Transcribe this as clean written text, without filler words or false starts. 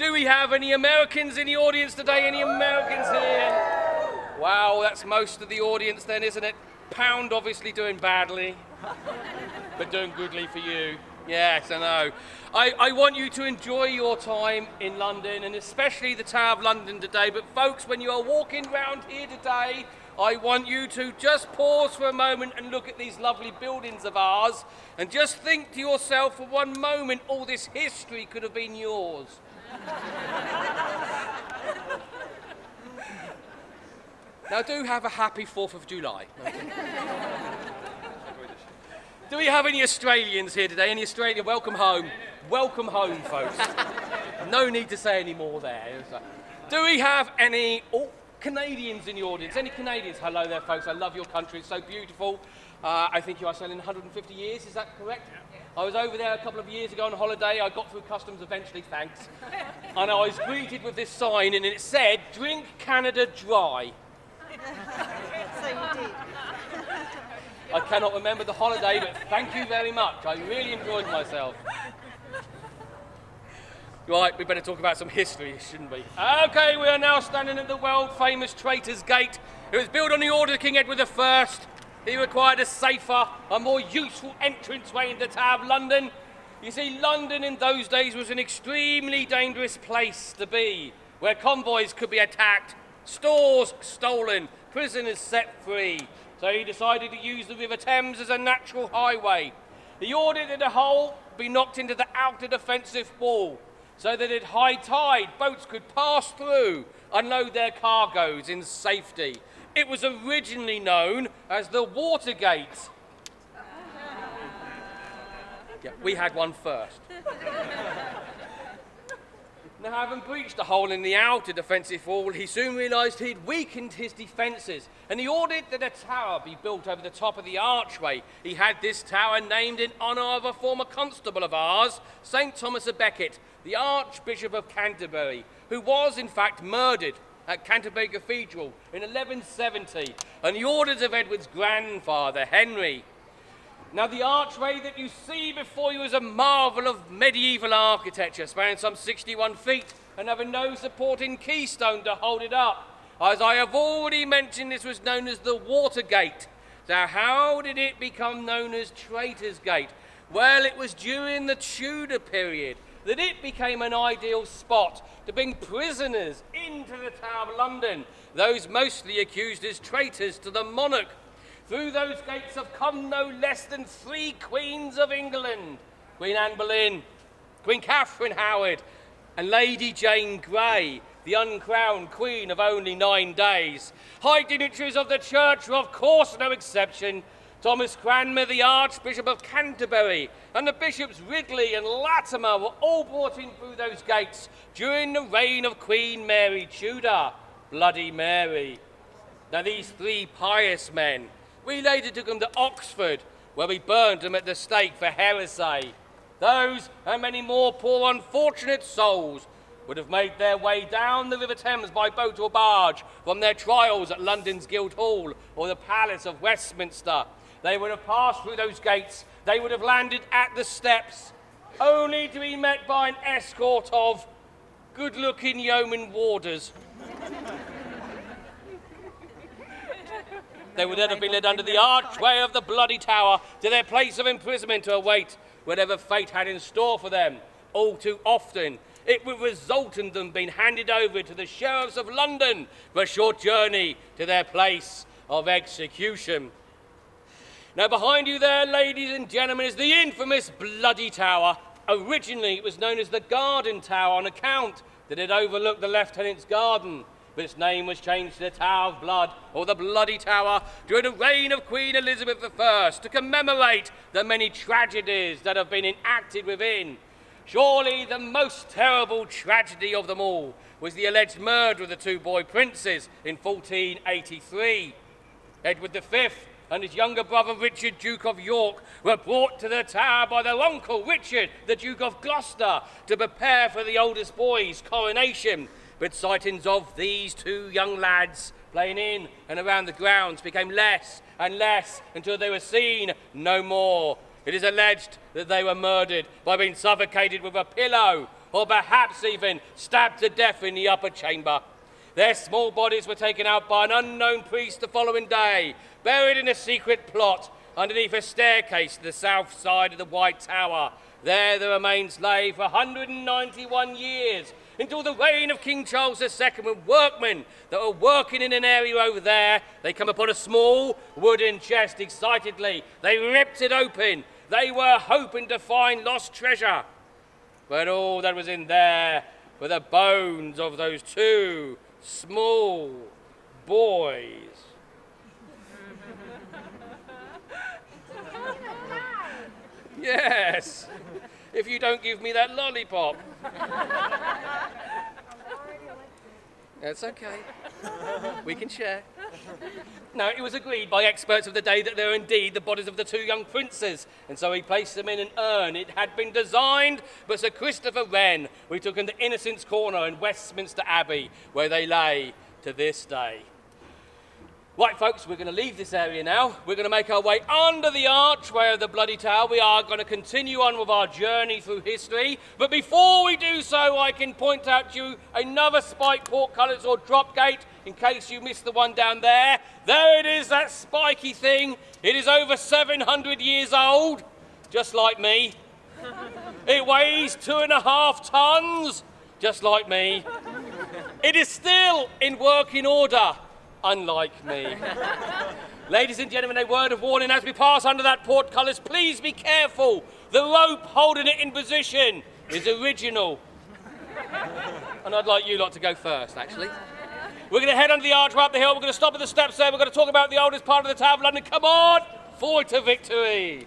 Do we have any Americans in the audience today? Any Americans here? Wow, that's most of the audience then, isn't it? Pound obviously doing badly, but doing goodly for you. Yes, I know. I want you to enjoy your time in London, and especially the Tower of London today. But folks, when you are walking round here today, I want you to just pause for a moment and look at these lovely buildings of ours, and just think to yourself for one moment, all this history could have been yours. Now do have a happy 4th of July. Do we have any Australians here today? Any Australian? Welcome home. Welcome home, folks. No need to say any more there. Do we have any Canadians in the audience? Any Canadians? Hello there, folks. I love your country. It's so beautiful. I think you are selling 150 years. Is that correct? I was over there a couple of years ago on holiday. I got through customs eventually, thanks. And I was greeted with this sign, and it said, "Drink Canada dry." So you did. I cannot remember the holiday, but thank you very much. I really enjoyed myself. Right, we better talk about some history, shouldn't we? Okay, we are now standing at the world-famous Traitors Gate. It was built on the order of King Edward I. He required a safer, a more useful entranceway into the Tower of London. You see, London in those days was an extremely dangerous place to be, where convoys could be attacked, stores stolen, prisoners set free. So he decided to use the River Thames as a natural highway. He ordered that the whole be knocked into the outer defensive wall, so that at high tide boats could pass through, unload their cargoes in safety. It was originally known as the Watergate. Yeah, we had one first. Now, having breached a hole in the outer defensive wall, he soon realised he'd weakened his defences, and he ordered that a tower be built over the top of the archway. He had this tower named in honour of a former constable of ours, St. Thomas à Becket, the Archbishop of Canterbury, who was, in fact, murdered at Canterbury Cathedral in 1170, on the orders of Edward's grandfather, Henry. Now, the archway that you see before you is a marvel of medieval architecture, spanning some 61 feet and having no supporting keystone to hold it up. As I have already mentioned, this was known as the Watergate. So how did it become known as Traitors Gate? Well, it was during the Tudor period that it became an ideal spot to bring prisoners into the Tower of London, those mostly accused as traitors to the monarch. Through those gates have come no less than 3 queens of England: Queen Anne Boleyn, Queen Catherine Howard, and Lady Jane Grey, the uncrowned queen of only 9 days. High dignitaries of the church were of course no exception. Thomas Cranmer, the Archbishop of Canterbury, and the Bishops Ridley and Latimer were all brought in through those gates during the reign of Queen Mary Tudor, Bloody Mary. Now, these 3 pious men, we later took them to Oxford, where we burned them at the stake for heresy. Those and many more poor unfortunate souls would have made their way down the River Thames by boat or barge from their trials at London's Guildhall or the Palace of Westminster. They would have passed through those gates, they would have landed at the steps, only to be met by an escort of good-looking yeoman warders. They would then have been led under the archway of the bloody tower to their place of imprisonment to await whatever fate had in store for them. All too often, it would result in them being handed over to the sheriffs of London for a short journey to their place of execution. Now, behind you there, ladies and gentlemen, is the infamous Bloody Tower. Originally, it was known as the Garden Tower on account that it overlooked the Lieutenant's garden, but its name was changed to the Tower of Blood, or the Bloody Tower, during the reign of Queen Elizabeth I, to commemorate the many tragedies that have been enacted within. Surely the most terrible tragedy of them all was the alleged murder of the 2 boy princes in 1483. Edward V and his younger brother Richard, Duke of York, were brought to the tower by their uncle Richard, the Duke of Gloucester, to prepare for the oldest boy's coronation. But sightings of these 2 young lads playing in and around the grounds became less and less until they were seen no more. It is alleged that they were murdered by being suffocated with a pillow or perhaps even stabbed to death in the upper chamber. Their small bodies were taken out by an unknown priest the following day, buried in a secret plot underneath a staircase to the south side of the White Tower. There the remains lay for 191 years, until the reign of King Charles II, when workmen that were working in an area over there, they come upon a small wooden chest excitedly. They ripped it open. They were hoping to find lost treasure. But all that was in there were the bones of those two small boys. Yes, if you don't give me that lollipop. That's okay. We can share. Now, it was agreed by experts of the day that they were indeed the bodies of the two young princes, and so he placed them in an urn. It had been designed by Sir Christopher Wren. We took them to Innocents' Corner in Westminster Abbey, where they lay to this day. Right, folks, we're going to leave this area now. We're going to make our way under the archway of the Bloody Tower. We are going to continue on with our journey through history. But before we do so, I can point out to you another spiked portcullis or drop gate, in case you missed the one down there. There it is, that spiky thing. It is over 700 years old, just like me. It weighs 2.5 tons, just like me. It is still in working order, unlike me. Ladies and gentlemen, a word of warning as we pass under that portcullis. Please be careful. The rope holding it in position is original. And I'd like you lot to go first, actually. We're going to head under the archway up the hill. We're going to stop at the steps there. We're going to talk about the oldest part of the Tower of London. Come on, forward to victory.